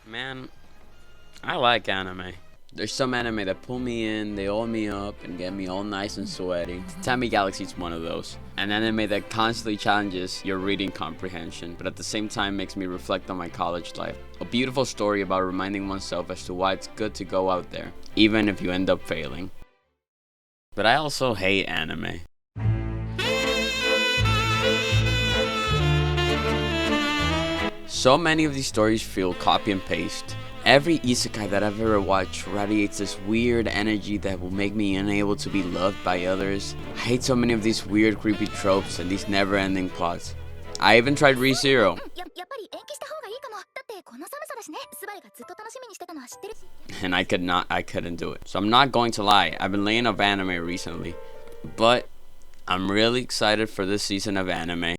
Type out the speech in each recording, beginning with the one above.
Man, I like anime. There's some anime that pull me in, they oil me up, and get me all nice and sweaty. Tatami Galaxy's one of those. An anime that constantly challenges your reading comprehension, but at the same time makes me reflect on my college life. A beautiful story about reminding oneself as to why it's good to go out there, even if you end up failing. But I also hate anime. So many of these stories feel copy and paste. Every isekai that I've ever watched radiates this weird energy that will make me unable to be loved by others. I hate so many of these weird creepy tropes and these never-ending plots. I even tried ReZero. And I couldn't do it. So I'm not going to lie, I've been laying off anime recently. But I'm really excited for this season of anime.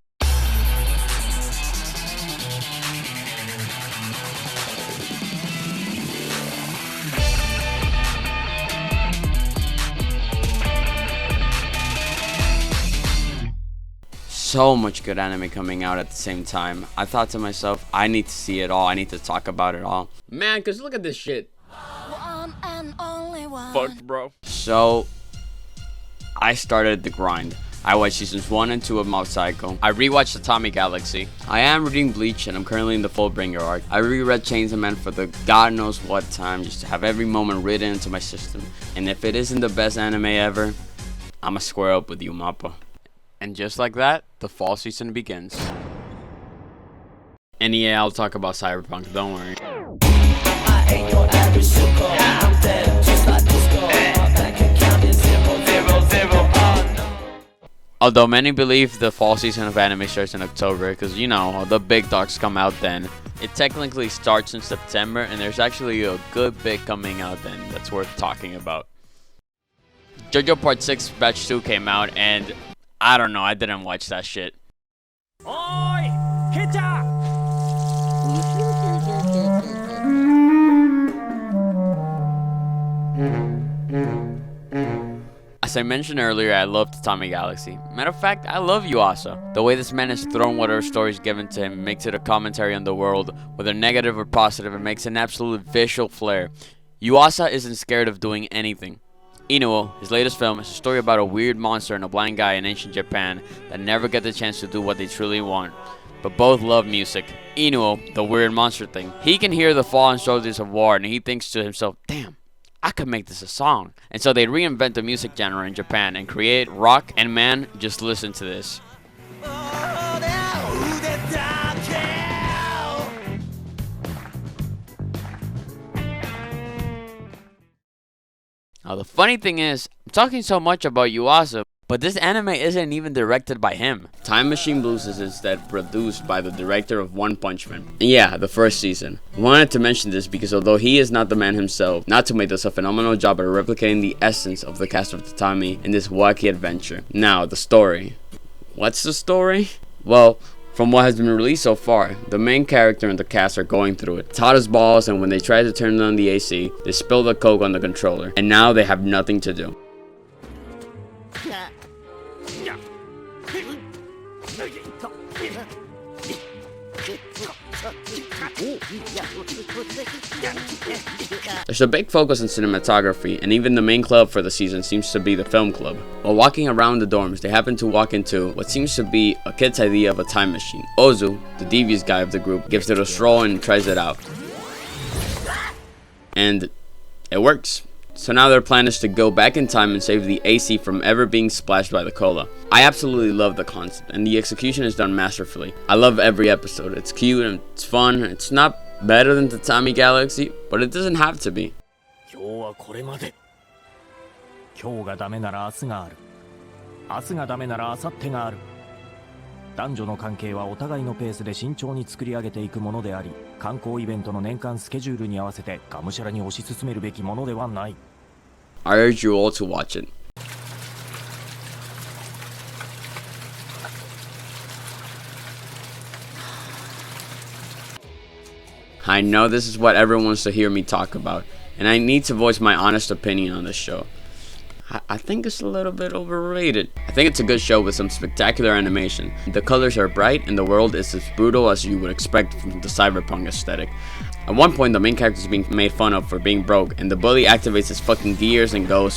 So much good anime coming out at the same time. I thought to myself, I need to see it all. I need to talk about it all. Man, cause look at this shit. Fuck, bro. So, I started the grind. I watched seasons 1 and 2 of Mob Psycho. I rewatched Tatami Galaxy. I am reading Bleach and I'm currently in the Fullbringer arc. I reread Chainsaw Man for the god knows what time just to have every moment written into my system. And if it isn't the best anime ever, I'ma square up with you, Mappa. And just like that, the fall season begins. And yeah, I'll talk about Cyberpunk, don't worry. Although many believe the fall season of anime starts in October, because you know, the big dogs come out then. It technically starts in September, and there's actually a good bit coming out then that's worth talking about. JoJo Part 6 Batch 2 came out, and I don't know, I didn't watch that shit. Oi! As I mentioned earlier, I love Tatami Galaxy. Matter of fact, I love Yuasa. The way this man is thrown whatever stories given to him makes it a commentary on the world, whether negative or positive, and makes an absolute visual flair. Yuasa isn't scared of doing anything. Inuo, his latest film, is a story about a weird monster and a blind guy in ancient Japan that never get the chance to do what they truly want. But both love music. Inuo, the weird monster thing, he can hear the fallen soldiers of war and he thinks to himself, damn, I could make this a song. And so they reinvent the music genre in Japan and create rock, and man, just listen to this. Now the funny thing is, I'm talking so much about Yuasa, but this anime isn't even directed by him. Time Machine Blues is instead produced by the director of One Punch Man. And yeah, the first season. I wanted to mention this because although he is not the man himself, Natsume does a phenomenal job at replicating the essence of the cast of Tatami in this wacky adventure. Now, the story. What's the story? Well, from what has been released so far, the main character and the cast are going through it. It's hot as balls, and when they try to turn on the AC, they spill the coke on the controller, and now they have nothing to do. There's a big focus on cinematography, and even the main club for the season seems to be the film club. While walking around the dorms, they happen to walk into what seems to be a kid's idea of a time machine. Ozu, the devious guy of the group, gives it a stroll and tries it out. And it works. So now their plan is to go back in time and save the AC from ever being splashed by the cola. I absolutely love the concept, and the execution is done masterfully. I love every episode. It's cute and it's fun. It's not better than Tatami Galaxy, but it doesn't have to be. 男女の関係はお互いのペースで慎重に作り上げていくものであり、観光イベントの年間スケジュールに合わせてがむしゃらに推し進めるべきものではない。I urge you all to watch it. I know this is what everyone wants to hear me talk about, and I need to voice my honest opinion on this show. I think it's a little bit overrated. I think it's a good show with some spectacular animation. The colors are bright and the world is as brutal as you would expect from the cyberpunk aesthetic. At one point, the main character is being made fun of for being broke, and the bully activates his fucking gears and goes...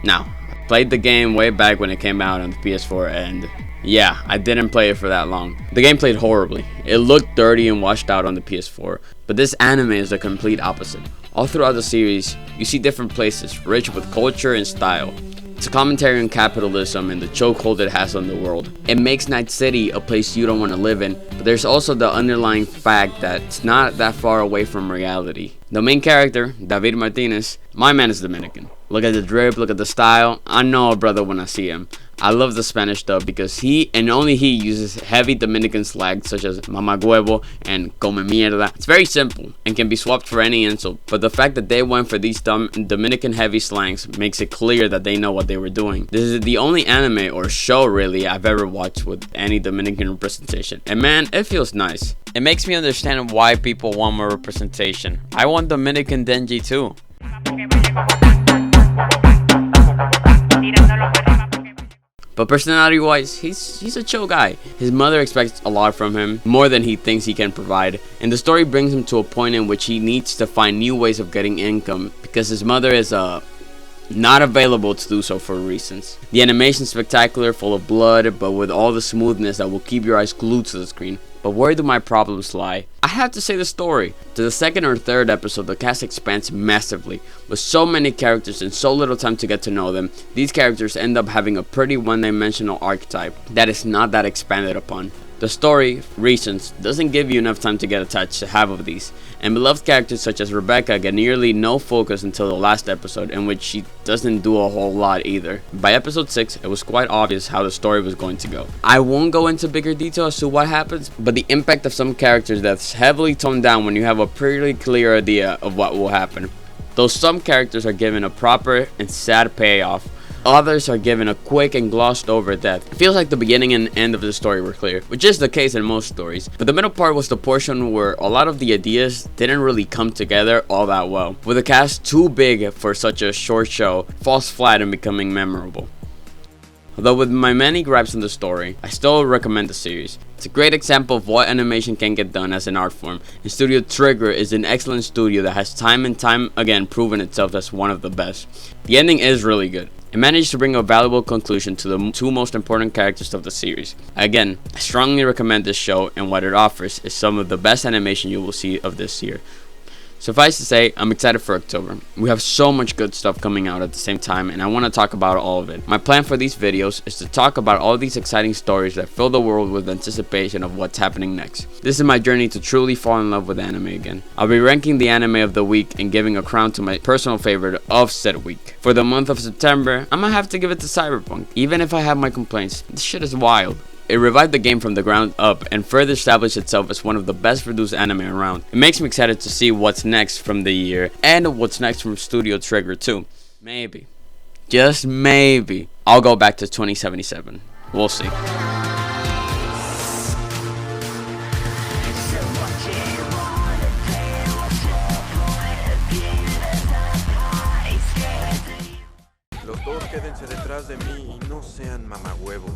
Now, I played the game way back when it came out on the PS4, and yeah, I didn't play it for that long. The game played horribly. It looked dirty and washed out on the PS4, but this anime is the complete opposite. All throughout the series, you see different places, rich with culture and style. It's a commentary on capitalism and the chokehold it has on the world. It makes Night City a place you don't want to live in, but there's also the underlying fact that it's not that far away from reality. The main character, David Martinez, my man is Dominican. Look at the drip, look at the style. I know a brother when I see him. I love the Spanish dub because he, and only he, uses heavy Dominican slang such as mama huevo and come mierda. It's very simple and can be swapped for any insult, but the fact that they went for these Dominican heavy slangs makes it clear that they know what they were doing. This is the only anime or show really I've ever watched with any Dominican representation, and man, it feels nice. It makes me understand why people want more representation. I want Dominican Denji too. But personality-wise, he's a chill guy. His mother expects a lot from him, more than he thinks he can provide, and the story brings him to a point in which he needs to find new ways of getting income because his mother is not available to do so for reasons. The animation is spectacular, full of blood, but with all the smoothness that will keep your eyes glued to the screen. But where do my problems lie? I have to say the story. To the second or third episode, the cast expands massively. With so many characters and so little time to get to know them, these characters end up having a pretty one-dimensional archetype that is not that expanded upon. The story, reasons, doesn't give you enough time to get attached to half of these, and beloved characters such as Rebecca get nearly no focus until the last episode, in which she doesn't do a whole lot either. By episode 6, it was quite obvious how the story was going to go. I won't go into bigger detail as to what happens, but the impact of some characters that's heavily toned down when you have a pretty clear idea of what will happen. Though some characters are given a proper and sad payoff, others are given a quick and glossed over death. It feels like the beginning and end of the story were clear, which is the case in most stories, but the middle part was the portion where a lot of the ideas didn't really come together all that well. With a cast too big for such a short show, falls flat in becoming memorable. Although with my many gripes on the story, I still recommend the series. It's a great example of what animation can get done as an art form, and Studio Trigger is an excellent studio that has time and time again proven itself as one of the best. The ending is really good. It managed to bring a valuable conclusion to the two most important characters of the series. Again, I strongly recommend this show, and what it offers is some of the best animation you will see of this year. Suffice to say, I'm excited for October. We have so much good stuff coming out at the same time, and I want to talk about all of it. My plan for these videos is to talk about all these exciting stories that fill the world with anticipation of what's happening next. This is my journey to truly fall in love with anime again. I'll be ranking the anime of the week and giving a crown to my personal favorite of said week. For the month of September, I'm gonna have to give it to Cyberpunk. Even if I have my complaints, this shit is wild. It revived the game from the ground up and further established itself as one of the best produced anime around. It makes me excited to see what's next from the year and what's next from Studio Trigger too. Maybe, just maybe, I'll go back to 2077. We'll see. Los dos quédense detrás de mí y no sean mamahuevos.